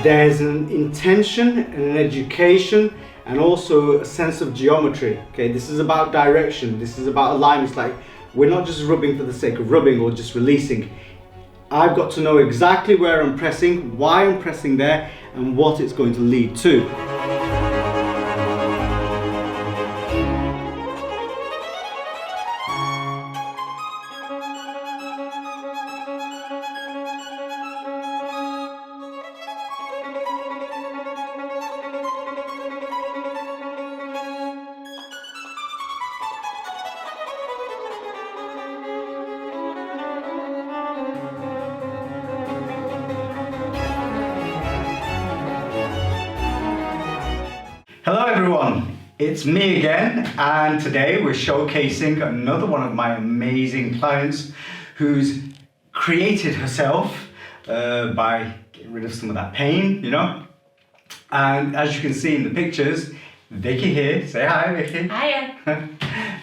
There's an intention and an education and also a sense of geometry. Okay, this is about direction, this is about alignment. It's like we're not just rubbing for the sake of rubbing or just releasing. I've got to know exactly where I'm pressing, why I'm pressing there, and what it's going to lead to. Hello everyone, it's me again, and today we're showcasing another one of my amazing clients who's created herself by getting rid of some of that pain, you know. And as you can see in the pictures, Vicky here, say hi Vicky. Hiya.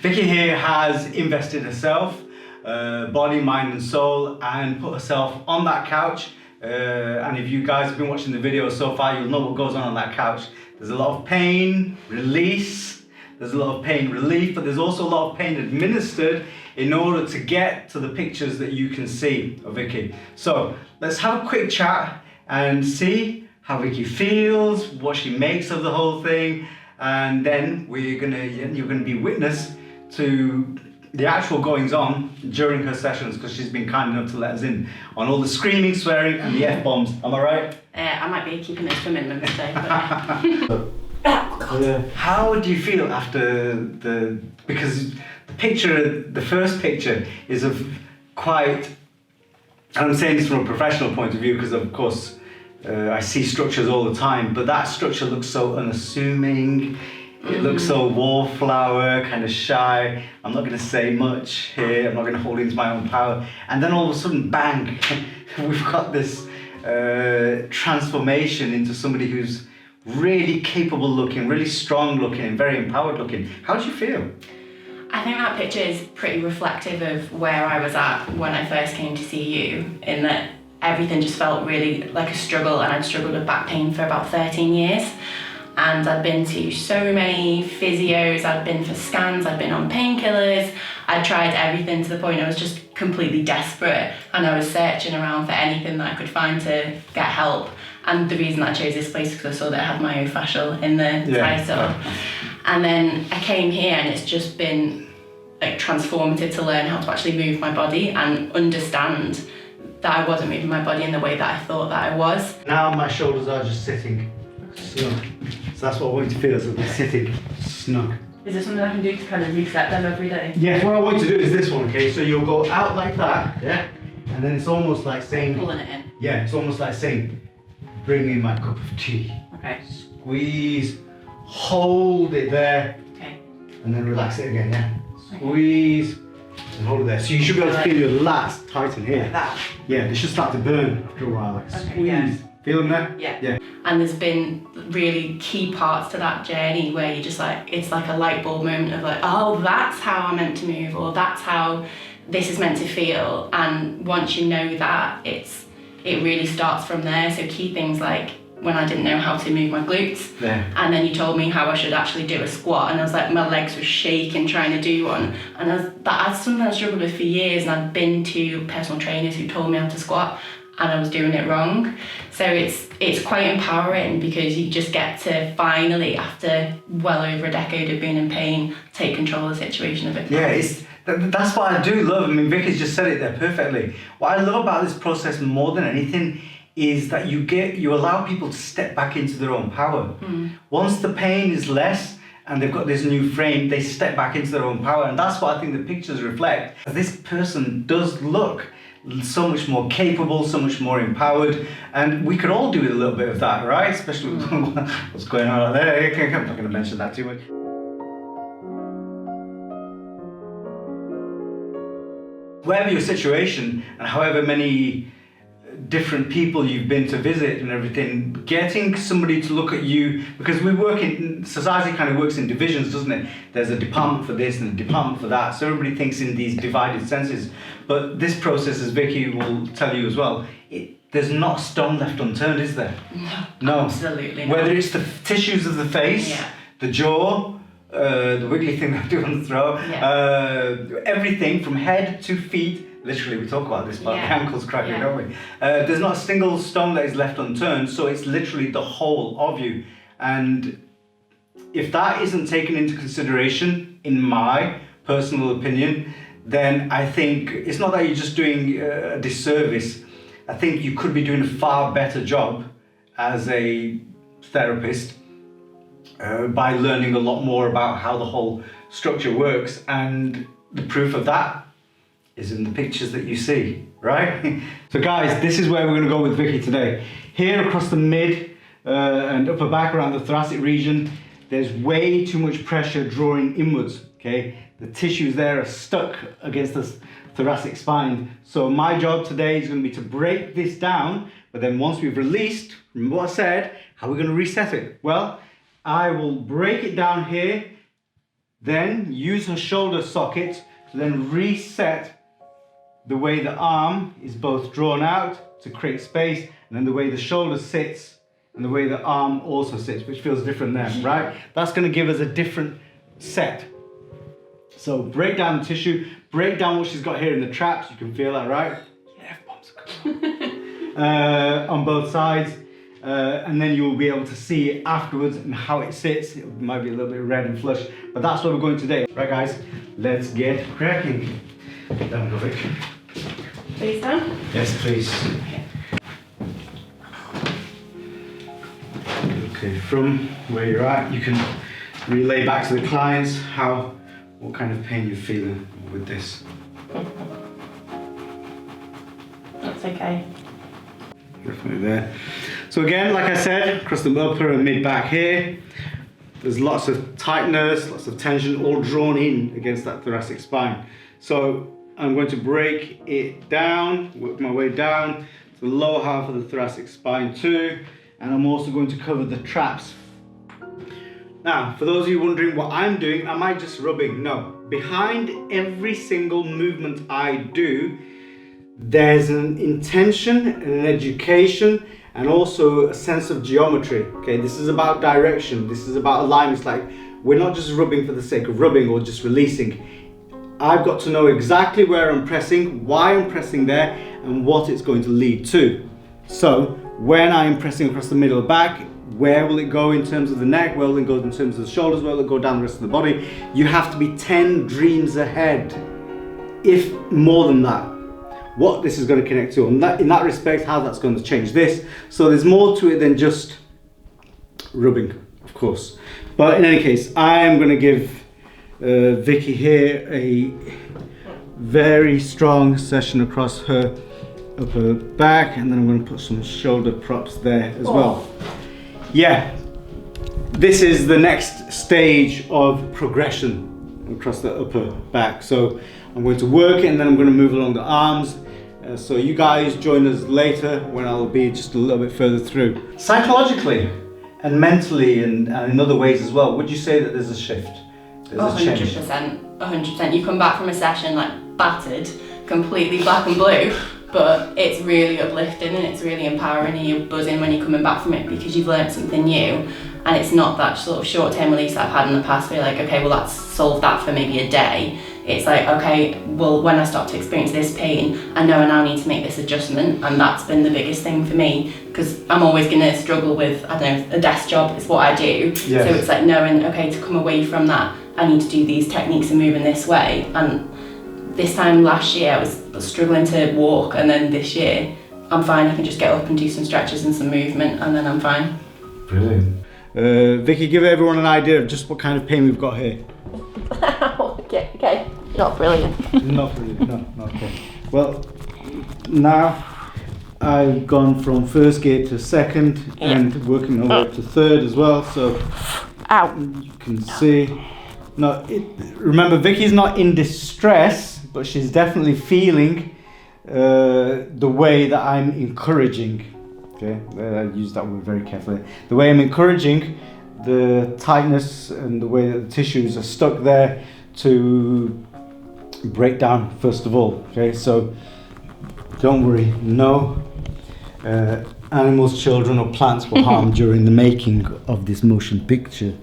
Vicky here has invested herself, body, mind and soul, and put herself on that couch. And if you guys have been watching the video so far, you'll know what goes on that couch. There's a lot of pain, release, there's a lot of pain relief, but there's also a lot of pain administered in order to get to the pictures that you can see of Vicky. So let's have a quick chat and see how Vicky feels, what she makes of the whole thing, and then you're gonna be witness to the actual goings on during her sessions, because she's been kind enough to let us in on all the screaming, swearing and the F-bombs. Am I right? I might be keeping this for minimum today, but yeah. How do you feel after because the first picture is of quite, and I'm saying this from a professional point of view because of course I see structures all the time, but that structure looks so unassuming. It looks so wallflower, kind of shy. I'm not going to say much here. I'm not going to hold into my own power. And then all of a sudden, bang, we've got this transformation into somebody who's really capable looking, really strong looking, and very empowered looking. How do you feel? I think that picture is pretty reflective of where I was at when I first came to see you, in that everything just felt really like a struggle, and I'd struggled with back pain for about 13 years. And I'd been to so many physios, I'd been for scans, I'd been on painkillers, I'd tried everything to the point I was just completely desperate, and I was searching around for anything that I could find to get help. And the reason I chose this place is because I saw that it had myofascial in the title. And then I came here and it's just been like transformative to learn how to actually move my body and understand that I wasn't moving my body in the way that I thought that I was. Now my shoulders are just sitting snug. So that's what I want you to feel, as if they're sitting snug. Is there something I can do to kind of reset them every day? Yeah, what I want you to do is this one, okay? So you'll go out like that, yeah? And then it's almost like saying... Pulling it in. Yeah, it's almost like saying, bring me my cup of tea. Okay. Squeeze, hold it there. Okay. And then relax it again, yeah? Squeeze, and hold it there. So you should be able to feel your lats tighten here. Like that? Yeah, they should start to burn after a while. Like squeeze. Yeah. Feel them there? Yeah. Yeah. And there's been really key parts to that journey where you just like, it's like a light bulb moment of like, oh, that's how I'm meant to move, or that's how this is meant to feel. And once you know that, it really starts from there. So key things like when I didn't know how to move my glutes, and then you told me how I should actually do a squat, and I was like, my legs were shaking trying to do one, and that's something I struggled with for years, and I'd been to personal trainers who told me how to squat, and I was doing it wrong. So it's quite empowering because you just get to finally, after well over a decade of being in pain, take control of the situation a bit more. Yeah, that's what I do love. I mean, Vicky's just said it there perfectly. What I love about this process more than anything is that you allow people to step back into their own power. Once the pain is less and they've got this new frame, they step back into their own power, and that's what I think the pictures reflect. This person does look so much more capable, so much more empowered, and we could all do a little bit of that, right? Especially with what's going on out there. I'm not going to mention that too much. Whatever your situation and however many different people you've been to visit and everything, getting somebody to look at you, because we work in, society kind of works in divisions, doesn't it? There's a department for this and a department for that, so everybody thinks in these divided senses. But this process, as Vicky will tell you as well, there's not a stone left unturned, is there? No, absolutely not. Whether it's the tissues of the face, Yeah. the jaw, the wiggly thing that I do on the throat, everything from head to feet. Literally, we talk about this part, the ankles cracking, don't we? There's not a single stone that is left unturned, so it's literally the whole of you. And if that isn't taken into consideration, in my personal opinion, then I think it's not that you're just doing a disservice. I think you could be doing a far better job as a therapist by learning a lot more about how the whole structure works, and the proof of that is in the pictures that you see, right? So guys, this is where we're going to go with Vicky today. Here across the mid and upper back around the thoracic region, there's way too much pressure drawing inwards, okay? The tissues there are stuck against the thoracic spine. So my job today is going to be to break this down, but then once we've released, remember what I said, how are we going to reset it? Well, I will break it down here, then use her shoulder socket to then reset the way the arm is both drawn out to create space, and then the way the shoulder sits and the way the arm also sits, which feels different there, right? That's going to give us a different set. So break down the tissue, break down what she's got here in the traps. You can feel that, right? Yeah, F-bombs are coming on both sides. And then you'll be able to see it afterwards and how it sits. It might be a little bit red and flush, but that's what we're going today. Right guys, let's get cracking. Down, go Vic. Please down? Yes, please. Okay, from where you're at, you can relay back to the clients what kind of pain you're feeling with this. That's okay. Definitely there. So again, like I said, across the upper and mid back here, there's lots of tightness, lots of tension, all drawn in against that thoracic spine. So I'm going to break it down, work my way down to the lower half of the thoracic spine too, and I'm also going to cover the traps. Now, for those of you wondering what I'm doing, am I just rubbing? No. Behind every single movement I do, there's an intention and an education and also a sense of geometry. Okay, this is about direction, this is about alignment. It's like we're not just rubbing for the sake of rubbing or just releasing. I've got to know exactly where I'm pressing, why I'm pressing there, and what it's going to lead to. So when I'm pressing across the middle back, where will it go in terms of the neck? Where will it go in terms of the shoulders? Where will it go down the rest of the body? You have to be 10 dreams ahead, if more than that, what this is going to connect to. And in that respect, how that's going to change this. So there's more to it than just rubbing, of course. But in any case, I'm going to give Vicky here a very strong session across her upper back, and then I'm going to put some shoulder props there as well. Yeah, this is the next stage of progression across the upper back. So I'm going to work it and then I'm going to move along the arms. So you guys join us later when I'll be just a little bit further through. Psychologically and mentally and in other ways as well, would you say that there's a shift? There's a change? 100%. You come back from a session like battered, completely black and blue, but it's really uplifting and it's really empowering and you're buzzing when you're coming back from it because you've learned something new, and it's not that sort of short-term release that I've had in the past where you're like, okay, well that's solved that for maybe a day. It's like, okay, well when I start to experience this pain, I know I now need to make this adjustment, and that's been the biggest thing for me because I'm always going to struggle with, I don't know, a desk job is what I do. Yes. So it's like knowing, okay, to come away from that, I need to do these techniques and move in this way. And this time last year I was struggling to walk, and then this year I'm fine. I can just get up and do some stretches and some movement and then I'm fine. Brilliant. Vicky, give everyone an idea of just what kind of pain we've got here. Okay. Not brilliant. Not brilliant, no, okay. Well, now I've gone from first gear to second and working my way up to third as well, so ow. You can see. No, remember Vicky's not in distress, but she's definitely feeling the way that I'm encouraging. Okay, I use that word very carefully. The way I'm encouraging the tightness and the way that the tissues are stuck there to break down first of all. Okay, so don't worry, no animals, children or plants were harmed during the making of this motion picture?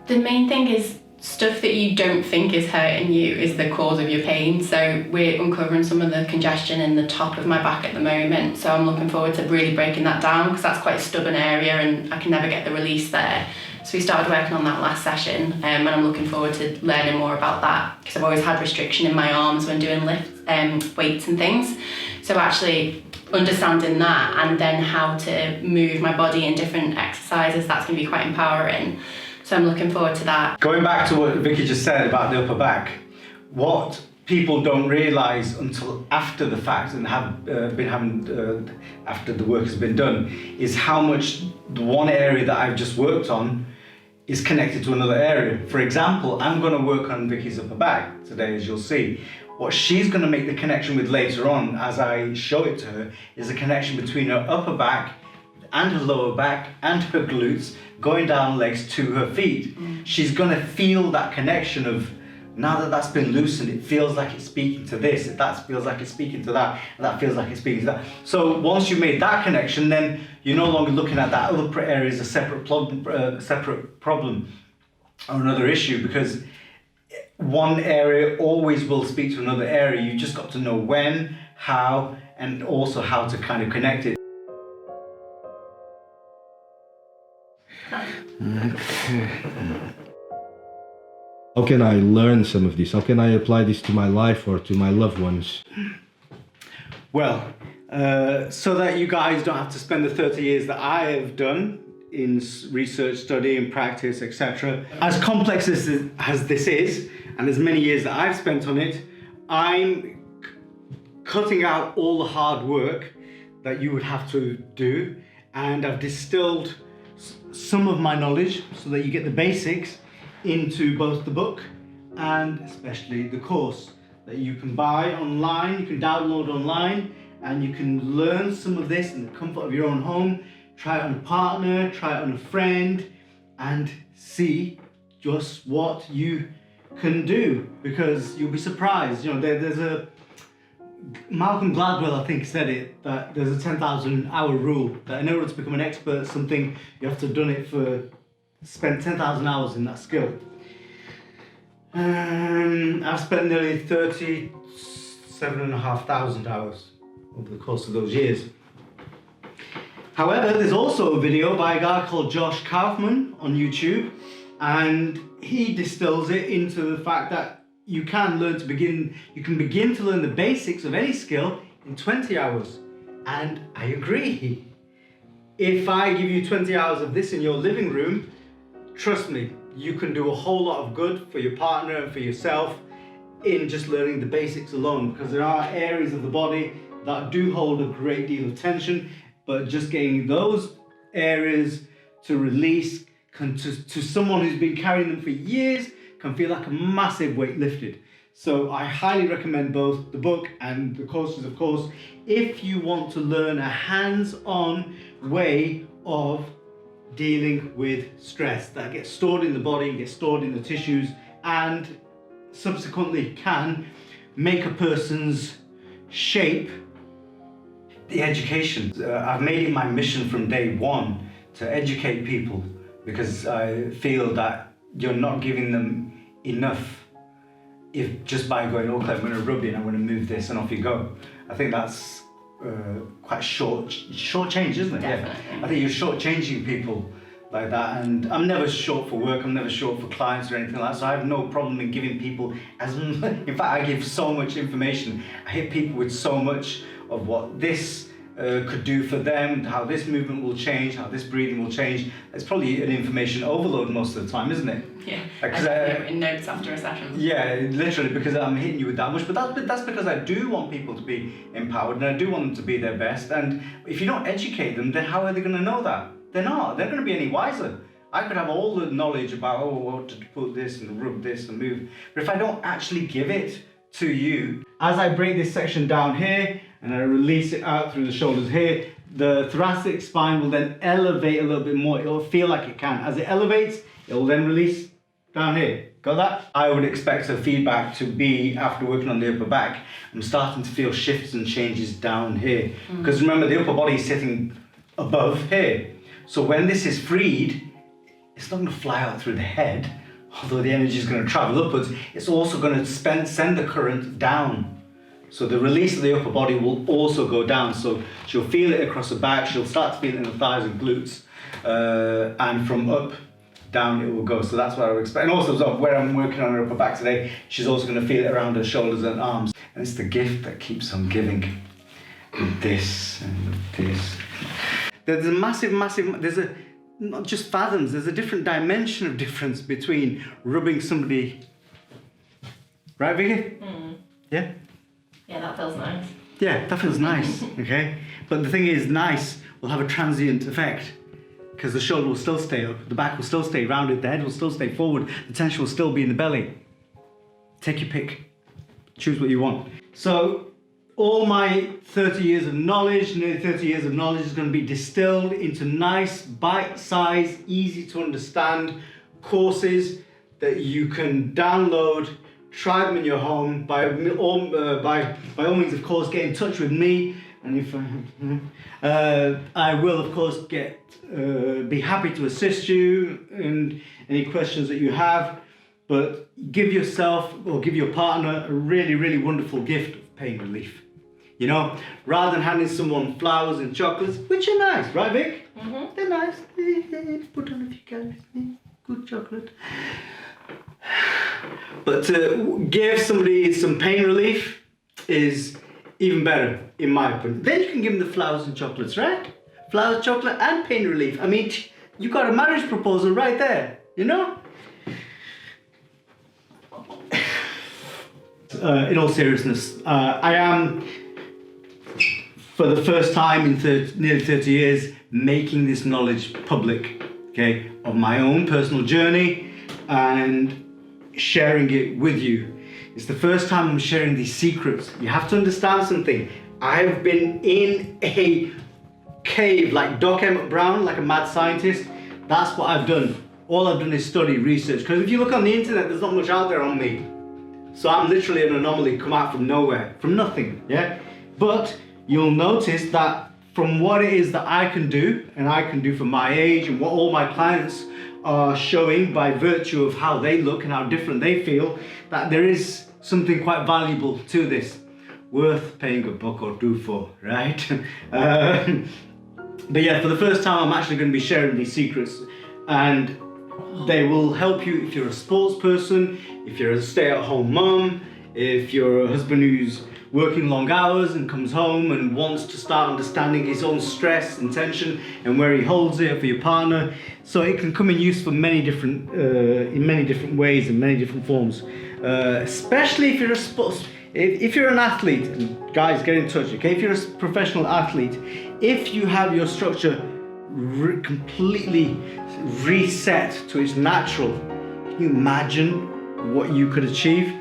The main thing is stuff that you don't think is hurting you is the cause of your pain. So we're uncovering some of the congestion in the top of my back at the moment. So I'm looking forward to really breaking that down, because that's quite a stubborn area and I can never get the release there. So we started working on that last session, and I'm looking forward to learning more about that, because I've always had restriction in my arms when doing weights and things. So actually understanding that and then how to move my body in different exercises, that's going to be quite empowering. So I'm looking forward to that. Going back to what Vicky just said about the upper back, what people don't realise until after the fact and have been having after the work has been done is how much the one area that I've just worked on is connected to another area. For example, I'm going to work on Vicky's upper back today, as you'll see. What she's going to make the connection with later on, as I show it to her, is a connection between her upper back and her lower back and her glutes going down legs to her feet. She's going to feel that connection of, now that that's been loosened, it feels like it's speaking to this, that feels like it's speaking to that, and that feels like it's speaking to that. So once you've made that connection, then you're no longer looking at that other area as a separate problem or another issue, because one area always will speak to another area. You've just got to know when, how, and also how to kind of connect it. How can I learn some of this? How can I apply this to my life or to my loved ones? Well, so that you guys don't have to spend the 30 years that I have done in research, study and practice, etc. As complex as this is, and as many years that I've spent on it, I'm cutting out all the hard work that you would have to do, and I've distilled some of my knowledge so that you get the basics into both the book and especially the course that you can buy online, you can download online, and you can learn some of this in the comfort of your own home. Try it on a partner, try it on a friend, and see just what you can do, because you'll be surprised. You know, there's a Malcolm Gladwell, I think, said it, that there's a 10,000 hour rule, that in order to become an expert at something, you have to have done it spend 10,000 hours in that skill. I've spent nearly 37,500 hours over the course of those years. However, there's also a video by a guy called Josh Kaufman on YouTube, and he distills it into the fact that you can begin to learn the basics of any skill in 20 hours. And I agree. If I give you 20 hours of this in your living room, trust me, you can do a whole lot of good for your partner and for yourself in just learning the basics alone, because there are areas of the body that do hold a great deal of tension, but just getting those areas to release to someone who's been carrying them for years can feel like a massive weight lifted. So I highly recommend both the book and the courses, of course, if you want to learn a hands-on way of dealing with stress that gets stored in the body, gets stored in the tissues, and subsequently can make a person's shape. The education. I've made it my mission from day one to educate people, because I feel that you're not giving them enough if just by going, okay, I'm going to rub it, I'm going to move this, and off you go. I think that's quite short change, isn't it? Definitely. Yeah. I think you're shortchanging people like that, and I'm never short for work, I'm never short for clients or anything like that, so I have no problem in giving people in fact, I give so much information. I hit people with so much of what this could do for them, how this movement will change, how this breathing will change. It's probably an information overload most of the time, isn't it? Yeah, Because in notes after a session. yeah, literally, because I'm hitting you with that much, but that's because I do want people to be empowered, and I do want them to be their best. And if you don't educate them, then how are they going to know that? They're not going to be any wiser. I could have all the knowledge about, what to put this and rub this and move, but if I don't actually give it to you, as I break this section down here and I release it out through the shoulders here, the thoracic spine will then elevate a little bit more. It'll feel like it can. As it elevates, it will then release down here. Got that? I would expect the feedback to be, after working on the upper back, I'm starting to feel shifts and changes down here. Because remember, the upper body is sitting above here. So when this is freed, it's not going to fly out through the head, although the energy is going to travel upwards. It's also going to send the current down. So the release of the upper body will also go down. So she'll feel it across the back, she'll start to feel it in the thighs and glutes, and from up, down it will go. So that's what I would expect. And also, so where I'm working on her upper back today, she's also going to feel it around her shoulders and arms. And it's the gift that keeps on giving. With this and with this. There's a massive, there's a, not just fathoms, there's a different dimension of difference between rubbing somebody. Right, Vicky? Yeah? Yeah, that feels nice. Yeah, that feels nice, okay? But the thing is, nice will have a transient effect, because the shoulder will still stay up, the back will still stay rounded, the head will still stay forward, the tension will still be in the belly. Take your pick. Choose what you want. So, all my 30 years of knowledge, nearly 30 years of knowledge, is going to be distilled into nice, bite-sized, easy to understand courses that you can download, try them in your home. By all means, of course, get in touch with me. And if I will, of course, be happy to assist you in any questions that you have. But give yourself or give your partner a really, really wonderful gift of pain relief. You know, rather than handing someone flowers and chocolates, which are nice, right, Vic? They're nice. Put on a few calories. Good chocolate. But to give somebody some pain relief is even better, in my opinion. Then you can give them the flowers and chocolates, right? Flowers, chocolate, and pain relief. I mean, you got a marriage proposal right there, you know? In all seriousness, I am, for the first time in nearly 30 years, making this knowledge public, okay, of my own personal journey and sharing it with you. It's the first time I'm sharing these secrets. You have to understand something. I've been in a cave like Doc Emmett Brown, like a mad scientist. That's what I've done. All I've done is study, research. Because if you look on the internet, there's not much out there on me. So I'm literally an anomaly, come out from nowhere, from nothing, yeah? But you'll notice that from what it is that I can do, and I can do for my age, and what all my clients are showing by virtue of how they look and how different they feel, that there is something quite valuable to this, worth paying a buck or two for, right? But yeah, for the first time, I'm actually going to be sharing these secrets, and they will help you if you're a sports person, if you're a stay-at-home mum, if you're a husband who's working long hours and comes home and wants to start understanding his own stress and tension and where he holds it, for your partner. So it can come in use for many different, in many different ways and many different forms. Especially if you're a sports, if you're an athlete, and guys, get in touch, okay? If you're a professional athlete, if you have your structure completely reset to its natural, can you imagine what you could achieve?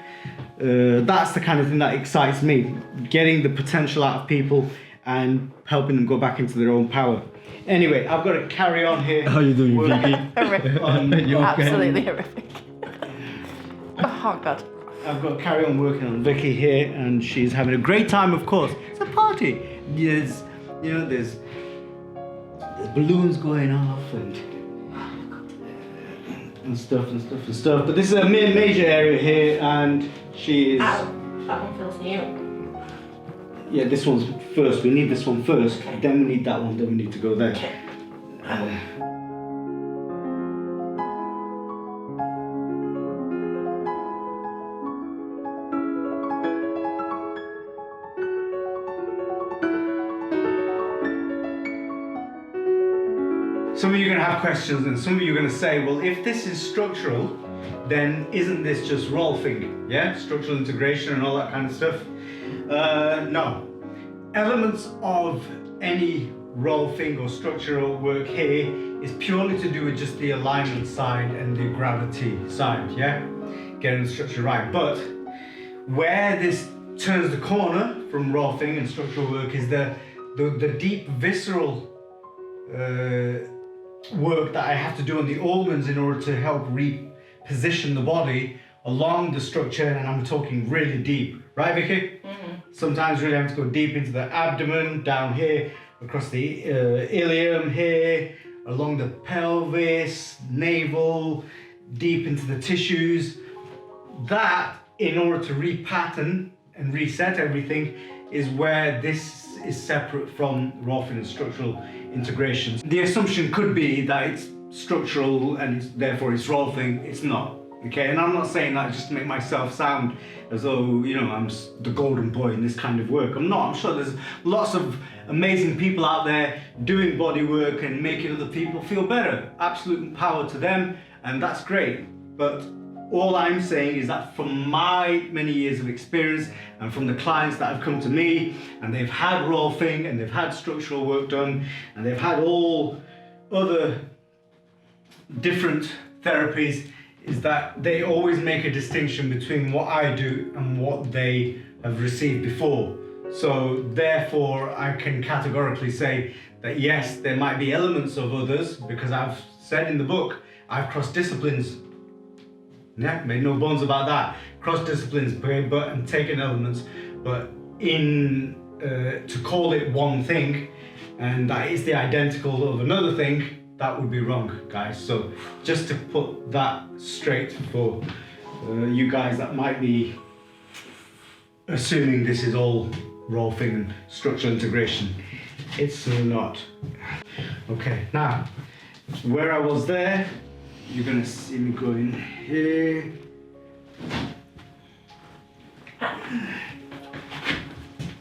That's the kind of thing that excites me, getting the potential out of people and helping them go back into their own power. Anyway, I've got to carry on here. How you doing, Vicky? Horrific. Absolutely horrific. Oh God. I've got to carry on working on Vicky here, and she's having a great time, of course. It's a party. There's, you know, there's balloons going off and stuff. But this is a major area here, and she is... Ow, that one feels new. Yeah, this one's first. We need this one first, okay. Then we need that one, then we need to go there. Okay. Some of you are going to have questions, and some of you are going to say, well, if this is structural, then isn't this just rolfing? Yeah, structural integration and all that kind of stuff. No. Elements of any rolfing or structural work here is purely to do with just the alignment side and the gravity side, yeah? Getting the structure right. But where this turns the corner from rolfing and structural work is the deep visceral work that I have to do on the organs in order to help position the body along the structure, and I'm talking really deep, right, Vicky? Sometimes really having to go deep into the abdomen, down here, across the ilium here, along the pelvis, navel, deep into the tissues. That, in order to repattern and reset everything, is where this is separate from rolfing and structural integration. The assumption could be that it's structural and therefore it's rolfing. It's not. Okay, and I'm not saying that just to make myself sound as though, you know, I'm the golden boy in this kind of work. I'm not. I'm sure there's lots of amazing people out there doing body work and making other people feel better. Absolute power to them, and that's great. But all I'm saying is that from my many years of experience and from the clients that have come to me and they've had rolfing and they've had structural work done and they've had all other different therapies, is that they always make a distinction between what I do and what they have received before. So therefore I can categorically say that yes, there might be elements of others, because I've said in the book, I've crossed disciplines. Yeah, made no bones about that. Cross disciplines, but and taken elements, but in to call it one thing and that is the identical of another thing, that would be wrong, guys. So just to put that straight for you guys that might be assuming this is all rolfing and structural integration, it's not. Okay, now where I was there, you're gonna see me going here.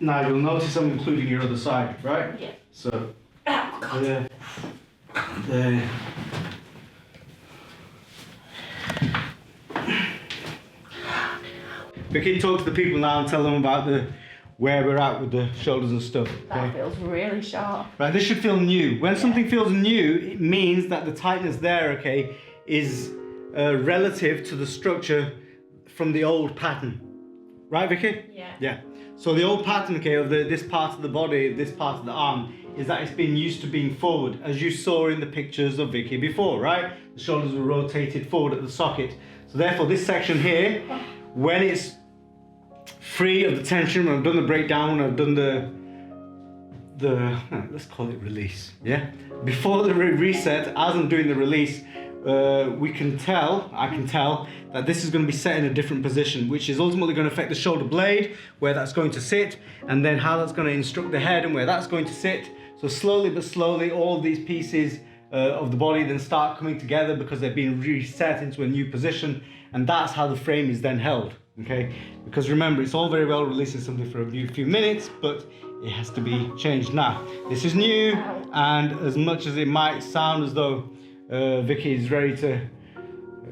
Now you'll notice I'm including your other side, right? Yeah. So Oh, there, there. Vicky, talk to the people now and tell them about where we're at with the shoulders and stuff. that feels really sharp. Right, this should feel new. When something feels new, it means that the tightness there, okay, is relative to the structure from the old pattern. Right, Vicky? Yeah. Yeah. So the old pattern, okay, of this part of the body, this part of the arm, is that it's been used to being forward, as you saw in the pictures of Vicky before, right? The shoulders were rotated forward at the socket. So therefore, this section here, when it's free of the tension, when I've done the breakdown, when I've done the let's call it release, yeah? Before the reset, as I'm doing the release, I can tell that this is going to be set in a different position, which is ultimately going to affect the shoulder blade, where that's going to sit, and then how that's going to instruct the head and where that's going to sit. So slowly but slowly, all of these pieces of the body then start coming together because they're being reset into a new position, and that's how the frame is then held, okay? Because remember, it's all very well releasing something for a few minutes, but it has to be changed now. This is new, and as much as it might sound as though Vicky is ready to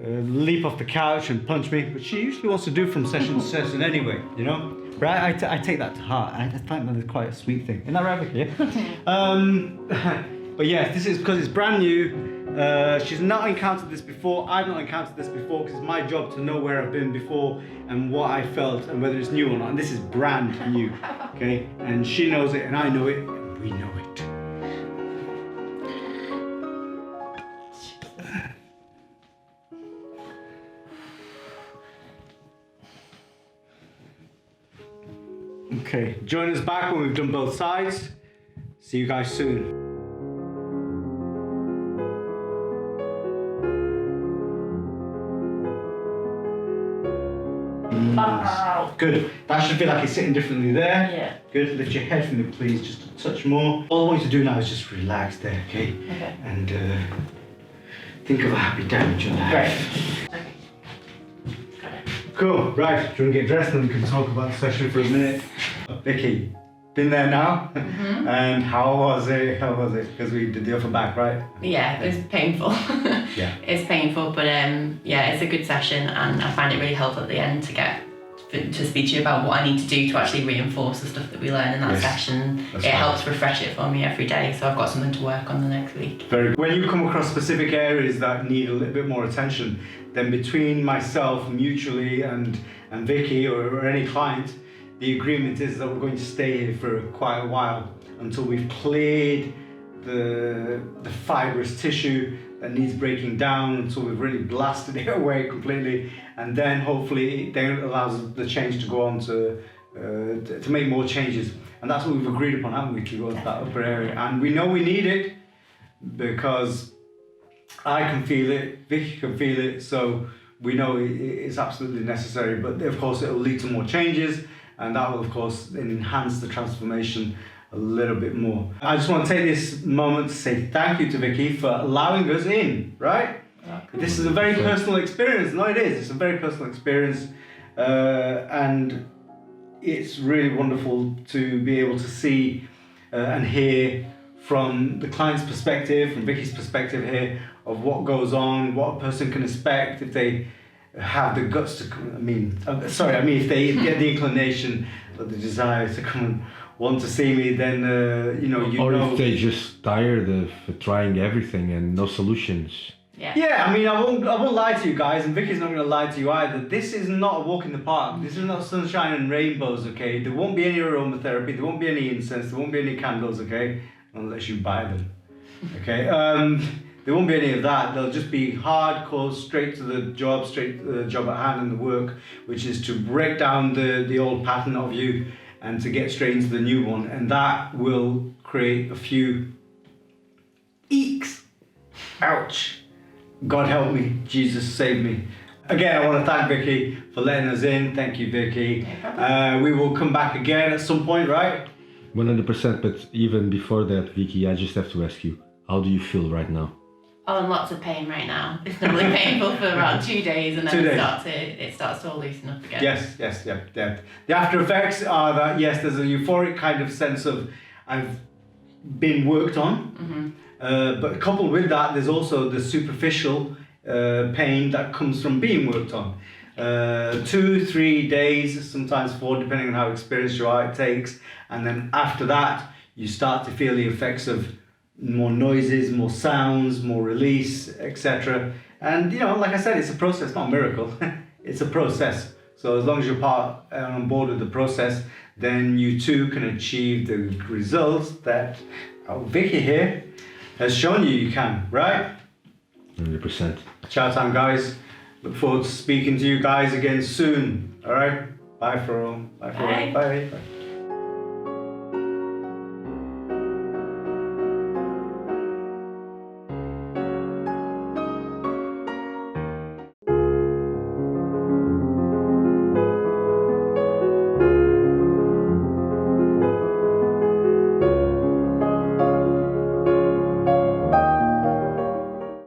leap off the couch and punch me, but she usually wants to do from session to session anyway, you know? Right? I take that to heart. I find that it's quite a sweet thing. Isn't that right, Vicky? Yeah? But yes, this is because it's brand new. She's not encountered this before. I've not encountered this before because it's my job to know where I've been before and what I felt and whether it's new or not. And this is brand new, okay? And she knows it and I know it and we know it. Okay, join us back when we've done both sides. See you guys soon. Nice. Good. That should feel like it's sitting differently there. Yeah. Good. Lift your head from me, please, just a touch more. All I want you to do now is just relax there, okay? Okay. And think of a happy day in your life. Great. Okay. Got it. Cool. Right. Do you want to get dressed and we can talk about the session for a minute? Vicky, been there now? Mm-hmm. And how was it? How was it? Because we did the upper back, right? Yeah, it was painful. Yeah. It's painful, but yeah, it's a good session, and I find it really helpful at the end to speak to you about what I need to do to actually reinforce the stuff that we learn in that session. That's it right. helps refresh it for me every day, so I've got something to work on the next week. Very good. When you come across specific areas that need a little bit more attention, then between myself mutually and Vicky or any client, the agreement is that we're going to stay here for quite a while until we've cleared the fibrous tissue that needs breaking down until we've really blasted it away completely, and then hopefully then it allows the change to go on to make more changes. And that's what we've agreed upon, haven't we, to go to that upper area. And we know we need it because I can feel it, Vicky can feel it, so we know it's absolutely necessary. But of course it will lead to more changes, and that will of course enhance the transformation a little bit more. I just want to take this moment to say thank you to Vicky for allowing us in, right? This is a very personal experience. No, it is. It's a very personal experience, and it's really wonderful to be able to see and hear from the client's perspective, from Vicky's perspective here, of what goes on, what a person can expect if they have the guts to come. If they get the inclination or the desire to come and want to see me, then if they just tired of trying everything and no solutions. Yeah, I won't lie to you guys, and Vicky's not going to lie to you either. This is not a walk in the park. This is not sunshine and rainbows, okay? There won't be any aromatherapy, there won't be any incense, there won't be any candles, okay? Unless you buy them, okay? There won't be any of that. They'll just be hardcore, straight to the job at hand and the work, which is to break down the old pattern of you and to get straight into the new one. And that will create a few eeks. Ouch. God help me, Jesus save me. Again, I want to thank Vicky for letting us in. Thank you, Vicky. We will come back again at some point, right? 100%, but even before that, Vicky, I just have to ask you, how do you feel right now? Oh, in lots of pain right now. It's normally painful for around 2 days, and then it starts to all loosen up again. Yes. The after effects are that, yes, there's a euphoric kind of sense of I've been worked on, but coupled with that, there's also the superficial pain that comes from being worked on. 2, 3 days, sometimes 4, depending on how experienced you are, it takes. And then after that, you start to feel the effects of more noises, more sounds, more release, etc. And like I said, it's a process, not a miracle. It's a process. So as long as you're on board with the process, then you too can achieve the results that Vicky here has shown you can, right? 100%. Ciao time, guys. Look forward to speaking to you guys again soon. All right. Bye for all. Bye for all. Bye.